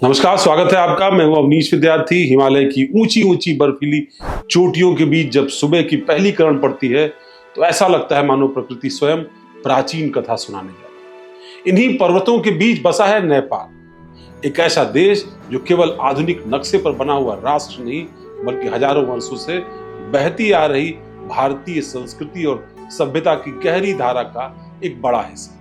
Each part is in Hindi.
नमस्कार, स्वागत है आपका। मैं हूं अवनीश विद्यार्थी। हिमालय की ऊंची ऊंची बर्फीली चोटियों के बीच जब सुबह की पहली किरण पड़ती है तो ऐसा लगता है मानो प्रकृति स्वयं प्राचीन कथा सुनाने जा रही है। इन्हीं पर्वतों के बीच बसा है नेपाल, एक ऐसा देश जो केवल आधुनिक नक्शे पर बना हुआ राष्ट्र नहीं बल्कि हजारों वर्षों से बहती आ रही भारतीय संस्कृति और सभ्यता की गहरी धारा का एक बड़ा हिस्सा।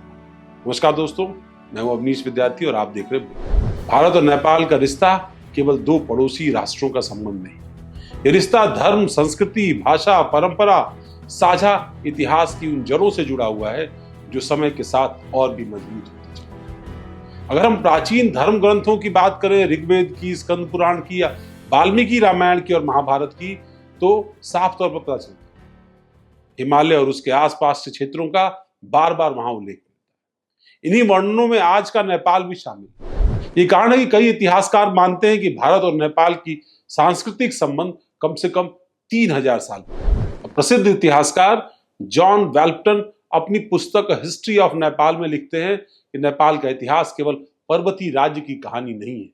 नमस्कार दोस्तों, मैं हूं अवनीश विद्यार्थी और आप देख रहे हैं। भारत और नेपाल का रिश्ता केवल दो पड़ोसी राष्ट्रों का संबंध नहीं, ये रिश्ता धर्म, संस्कृति, भाषा, परंपरा, साझा इतिहास की उन जड़ों से जुड़ा हुआ है जो समय के साथ और भी मजबूत होती चली। अगर हम प्राचीन धर्म ग्रंथों की बात करें, ऋग्वेद की, स्कंद पुराण की या वाल्मीकि रामायण की और महाभारत की, तो साफ तौर पर पता चलता है हिमालय और उसके आसपास के क्षेत्रों का बार बार वहां उल्लेख मिलता है। इन्हीं वर्णनों में आज का नेपाल भी शामिल है। ये कारण है कि कई इतिहासकार मानते हैं कि भारत और नेपाल की सांस्कृतिक संबंध कम से कम 3000 साल पुराने। प्रसिद्ध इतिहासकार जॉन वेल्पटन अपनी पुस्तक हिस्ट्री ऑफ नेपाल में लिखते हैं कि नेपाल का इतिहास केवल पर्वतीय राज्य की कहानी नहीं है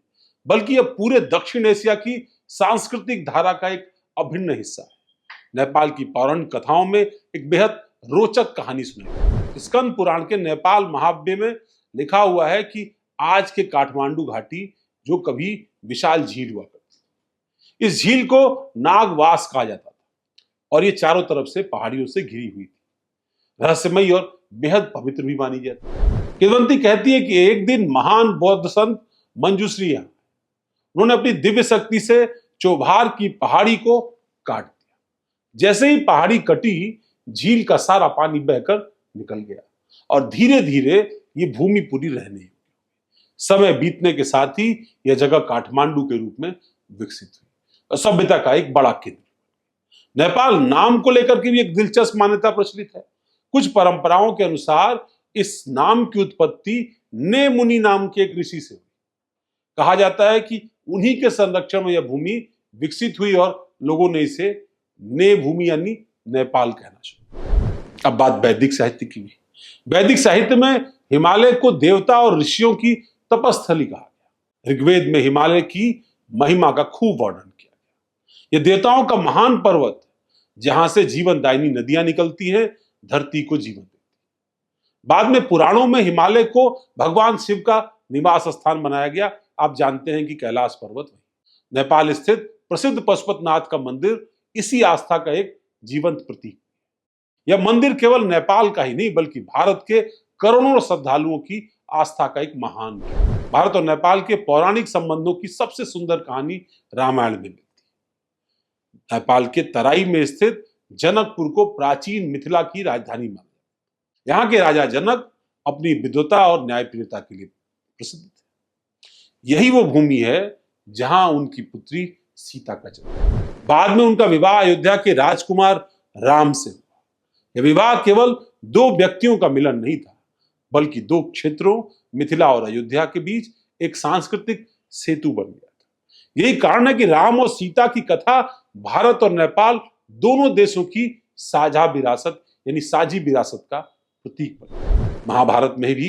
बल्कि यह पूरे दक्षिण एशिया की सांस्कृतिक धारा का एक अभिन्न हिस्सा है। नेपाल की पौराणिक कथाओं में एक बेहद रोचक कहानी सुनी। स्कंद पुराण के नेपाल महाकाव्य में लिखा हुआ है कि आज के काठमांडू घाटी जो कभी विशाल झील हुआ करती, इस झील को नागवास कहा जाता था और ये चारों तरफ से पहाड़ियों से घिरी हुई थी, रहस्यमयी और बेहद पवित्र भी मानी जाती है। किंवदंती कहती है कि एक दिन महान बौद्ध संत मंजुश्री यहाँ उन्होंने अपनी दिव्य शक्ति से चौभार की पहाड़ी को काट दिया। जैसे ही पहाड़ी कटी, झील का सारा पानी बहकर निकल गया और धीरे धीरे ये भूमि पूरी रहने लगी। समय बीतने के साथ ही यह जगह काठमांडू के रूप में विकसित हुई और सभ्यता का एक बड़ा केंद्र। नेपाल नाम को लेकर के भी एक दिलचस्प मान्यता प्रचलित है। कुछ परंपराओं के अनुसार इस नाम की उत्पत्ति ने मुनि नाम के एक ऋषि से हुई। कहा जाता है कि उन्हीं के संरक्षण में यह भूमि विकसित हुई और लोगों ने इसे ने भूमि यानी नेपाल कहना शुरू। अब बात वैदिक साहित्य की भी। वैदिक साहित्य में हिमालय को देवता और ऋषियों की तपस्थली कहा गया। ऋग्वेद में हिमालय की महिमा का खूब वर्णन किया गया। यह देवताओं का महान पर्वत जहां से जीवनदायिनी नदियां निकलती हैं, धरती को जीवन देती है। बाद में पुराणों में हिमालय को भगवान शिव का निवास स्थान बनाया गया। आप जानते हैं कि कैलाश पर्वत वही। नेपाल स्थित प्रसिद्ध पशुपतिनाथ का मंदिर इसी आस्था का एक जीवंत प्रतीक। यह मंदिर केवल नेपाल का ही नहीं बल्कि भारत के करोड़ों श्रद्धालुओं की आस्था का एक महान है। भारत और नेपाल के पौराणिक संबंधों की सबसे सुंदर कहानी रामायण में मिलती है। नेपाल के तराई में स्थित जनकपुर को प्राचीन मिथिला की राजधानी माना जाता है। यहाँ के राजा जनक अपनी विद्वता और न्यायप्रियता के लिए प्रसिद्ध थे। यही वो भूमि है जहां उनकी पुत्री सीता का जन्म। बाद में उनका विवाह अयोध्या के राजकुमार राम से हुआ। यह विवाह केवल दो व्यक्तियों का मिलन नहीं था बल्कि दो क्षेत्रों मिथिला और अयोध्या के बीच एक सांस्कृतिक सेतु बन गया था। यही कारण है कि राम और सीता की कथा भारत और नेपाल दोनों देशों की साझा विरासत यानी साझी विरासत का प्रतीक बना। महाभारत में भी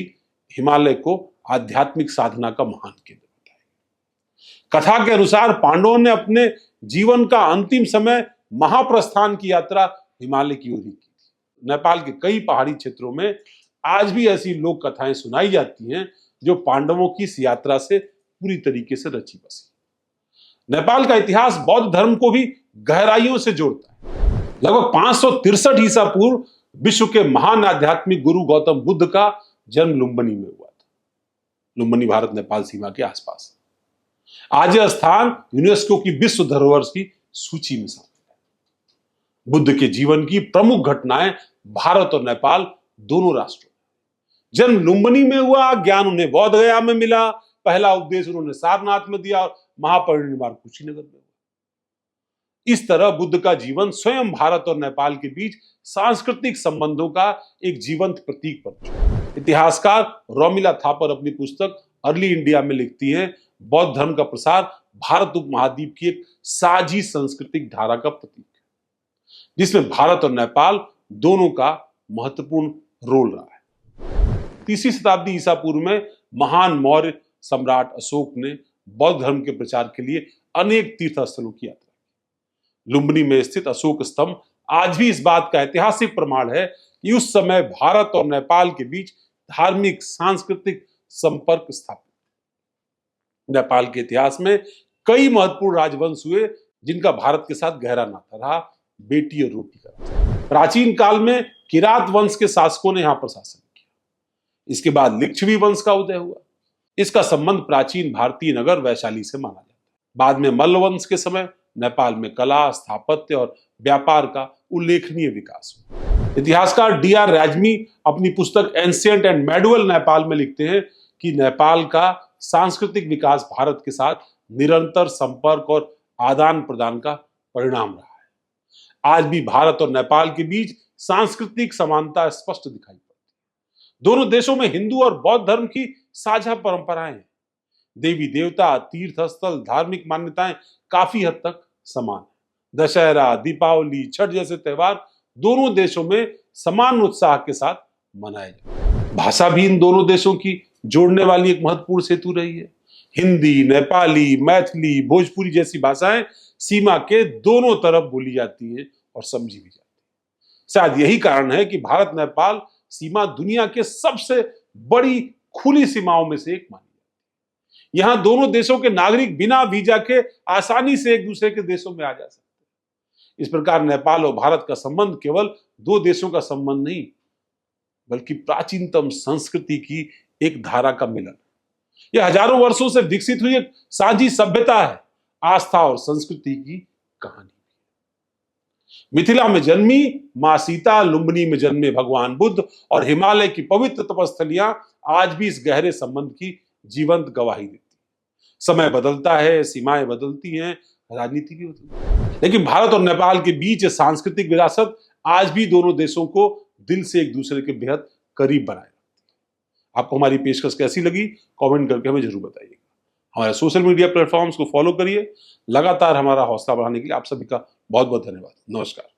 हिमालय को आध्यात्मिक साधना का महान केंद्र बताया। कथा के अनुसार पांडवों ने अपने जीवन का अंतिम समय महाप्रस्थान की यात्रा हिमालय की ओर ही की थी। नेपाल के कई पहाड़ी क्षेत्रों में आज भी ऐसी लोक कथाएं सुनाई जाती हैं जो पांडवों की इस यात्रा से पूरी तरीके से रची बसी। नेपाल का इतिहास बौद्ध धर्म को भी गहराइयों से जोड़ता है। लगभग 563 ईसा पूर्व विश्व के महान आध्यात्मिक गुरु गौतम बुद्ध का जन्म लुम्बिनी में हुआ था। लुम्बिनी भारत नेपाल सीमा के आसपास। आज यह स्थान यूनेस्को की विश्व धरोहर की सूची में शामिल है। बुद्ध के जीवन की प्रमुख घटनाएं भारत और नेपाल दोनों राष्ट्रों। जन्म लुम्बिनी में हुआ, ज्ञान उन्हें बौद्ध गया में मिला, पहला उपदेश उन्होंने सारनाथ में दिया और महापरिनिर्वाण कुशीनगर में हुआ। इस तरह बुद्ध का जीवन स्वयं भारत और नेपाल के बीच सांस्कृतिक संबंधों का एक जीवंत प्रतीक बन चुका। इतिहासकार रोमिला थापर अपनी पुस्तक अर्ली इंडिया में लिखती है, बौद्ध धर्म का प्रसार भारत उपमहाद्वीप की एक साझी सांस्कृतिक धारा का प्रतीक है जिसमें भारत और नेपाल दोनों का महत्वपूर्ण रोल रहा है। 3वीं शताब्दी ईसा पूर्व में महान मौर्य सम्राट अशोक ने बौद्ध धर्म के प्रचार के लिए अनेक तीर्थ स्थलों की यात्रा की। लुम्बिनी में स्थित अशोक स्तंभ आज भी इस बात का ऐतिहासिक प्रमाण है कि उस समय भारत और नेपाल के बीच धार्मिक सांस्कृतिक संपर्क स्थापित। नेपाल के इतिहास में कई महत्वपूर्ण राजवंश हुए जिनका भारत के साथ गहरा नाता रहा, बेटी और रोटी का। प्राचीन काल में किरात वंश के शासकों ने यहां पर शासन किया। इसके बाद लिच्छवी वंश का उदय हुआ। इसका संबंध प्राचीन भारतीय नगर वैशाली से माना जाता है। बाद में मल्ल वंश के समय नेपाल में कला, स्थापत्य और व्यापार का उल्लेखनीय विकास हुआ। इतिहासकार डी.आर. राजमी अपनी पुस्तक एंशिएंट एंड मेडुअल नेपाल में लिखते हैं कि नेपाल का सांस्कृतिक विकास भारत के साथ निरंतर संपर्क और आदान प्रदान का परिणाम रहा है। आज भी भारत और नेपाल के बीच सांस्कृतिक समानता स्पष्ट दिखाई पड़ती है। दोनों देशों में हिंदू और बौद्ध धर्म की साझा परंपराएं हैं। देवी देवता, तीर्थ स्थल, धार्मिक मान्यताएं काफी हद तक समान है। दशहरा, दीपावली, छठ जैसे त्योहार दोनों देशों में समान उत्साह के साथ मनाए जाते हैं। भाषा भी इन दोनों देशों की जोड़ने वाली एक महत्वपूर्ण सेतु रही है। हिंदी, नेपाली, मैथिली, भोजपुरी जैसी भाषाएं सीमा के दोनों तरफ बोली जाती है और समझी भी जाती है। शायद यही कारण है कि भारत नेपाल सीमा दुनिया के सबसे बड़ी खुली सीमाओं में से एक मानी जाती है। यहां दोनों देशों के नागरिक बिना वीजा के आसानी से एक दूसरे के देशों में आ जा सकते हैं। इस प्रकार नेपाल और भारत का संबंध केवल दो देशों का संबंध नहीं, बल्कि प्राचीनतम संस्कृति की एक धारा का मिलन। यह हजारों वर्षों से विकसित हुई एक साझी सभ्यता है, आस्था और संस्कृति की कहानी। मिथिला में जन्मी मां सीता, लुम्बिनी में जन्मे भगवान बुद्ध और हिमालय की पवित्र तपस्थलियां आज भी इस गहरे संबंध की जीवंत गवाही देती है। समय बदलता है, सीमाएं बदलती हैं, राजनीति भी बदलती है, लेकिन भारत और नेपाल के बीच सांस्कृतिक विरासत आज भी दोनों देशों को दिल से एक दूसरे के बेहद करीब बनाए। आपको हमारी पेशकश कैसी लगी, कमेंट करके हमें जरूर बताइएगा। हमारे सोशल मीडिया प्लेटफॉर्म्स को फॉलो करिए। लगातार हमारा हौसला बढ़ाने के लिए आप सभी का बहुत बहुत धन्यवाद। नमस्कार।